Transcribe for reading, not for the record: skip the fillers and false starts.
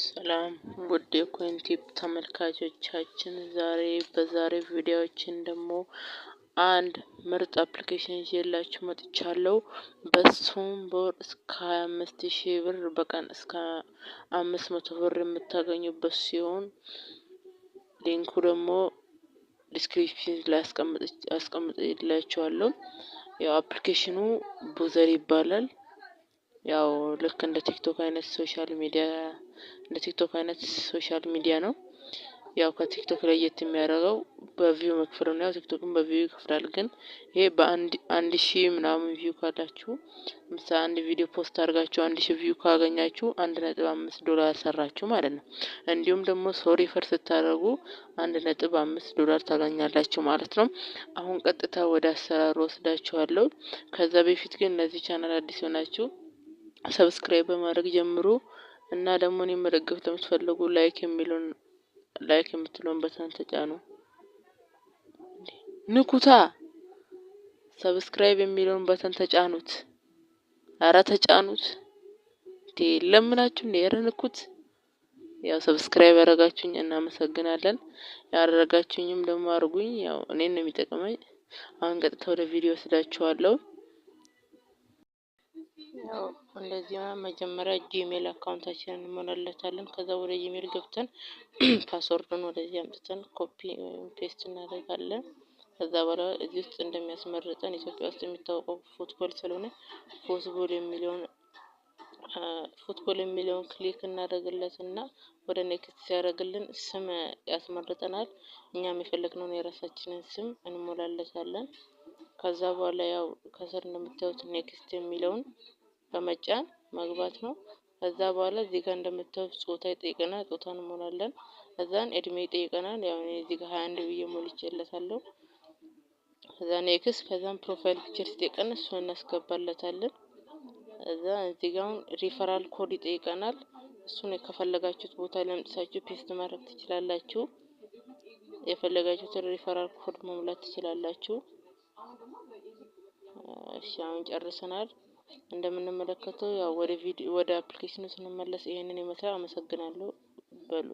ሰላም ውድ የኮንቲፕ ተመልካቾቻችን፣ በዛሬ ቪዲዮአችን ደግሞ አንድ ምርጥ አፕሊኬሽን ይዤላችሁ መጥቻለሁ። በሱም በወር እስከ 25000 ብር በቀን እስከ 500 ብር የምታገኙበት ሲሆን ሊንኩ ደግሞ ዲስክሪፕሽን ላይ አስቀምጥላችኋለሁ። ያው አፕሊኬሽኑ ቡዘር ይባላል። ያው ልክ እንደ ቲክቶክ አይነት ሶሻል ሚዲያ ነው። ያው ከቲክቶክ ላይ የሚያደርገው በቪው መክፈል ነው። ያው ቲክቶክም በቪው ይከፍላል፣ ግን ይሄ በአንድ ሺህ ምናምን ቪው ካላችሁ ምሳሌ አንድ ቪዲዮ ፖስት አድርጋችሁ 1000 ቪው ካገኛችሁ $1.5 ሰራችሁ ማለት ነው። እንዲሁም ደግሞ ሪፈር ስታደርጉ $1.5 ታገኛላችሁ ማለት ነው። አሁን ቀጥታ ወደ አሰራሩ ወስዳችኋለሁ። ከዛ በፊት ግን ለዚህ ቻናል አዲስ ሆናችሁ ሰብስክራይብ በማድረግ ጀምሩ እና ደግሞ እኔን መደገፍ ለምትፈልጉ ላይክ የምትለውን በተን ተጫኑ። ንኩታ ሰብስክራይብ የሚለውን በተን ተጫኑት። አረ ተጫኑት ለምናችሁ ንኩት። ያው ሰብስክራይብ ያደረጋችሁኝ እናመሰግናለን። ያደረጋችሁኝም ደግሞ አርጉኝ፣ ያው እኔን ነው የሚጠቅመኝ። አሁን ቀጥታ ወደ ቪዲዮ ወስዳችኋለሁ። ያው እንደዚህ መጀመሪያ ጂሜል አካውንታችንን እንሞላለታለን። ከዛ ወደ ጂሜል ገብተን ፓስወርዱን ወደዚህ አምጥተን ኮፒ ፔስት እናደርጋለን። ከዛ በኋላ እዚህ ውስጥ እንደሚያስመርጠን ኢትዮጵያ ውስጥ የሚታወቀው ፉትቦል ስለሆነ ፉትቦል የሚለውን ክሊክ እናደርግለትና ወደ ኔክስት ሲያደርግልን ስም ያስመርጠናል። እኛም የፈለግነውን የራሳችንን ስም እንሞላለታለን። ከዛ በኋላ ያው ከስር እንደምታዩት ኔክስት የሚለውን በመጫን መግባት ነው። ከዛ በኋላ እዚህ ጋር እንደምታዩት ጾታ ይጠይቀናል። ጾታን እንሞላለን። ከዛን እድሜ ይጠይቀናል። ያው እዚህ ጋር 21 ብዬ ሞልቼለታለሁ። ከዛ ኔክስት፣ ከዛም ፕሮፋይል ፒክቸር ይጠይቀናል። እሱን እናስገባለታለን። ከዛ እዚህ ጋር ሪፈራል ኮድ ይጠይቀናል። እሱን ከፈለጋችሁት ቦታ ላይ አምጥታችሁ ፔስት ማድረግ ትችላላችሁ። የፈለጋችሁትን ሪፈራል ኮድ መሙላት ትችላላችሁ። እሺ አሁን ጨርሰናል። እንደምንመለከተው ያው ወደ አፕሊኬሽኑ ስንመለስ ይሄንን ይመስላል። አመሰግናለሁ በሉ።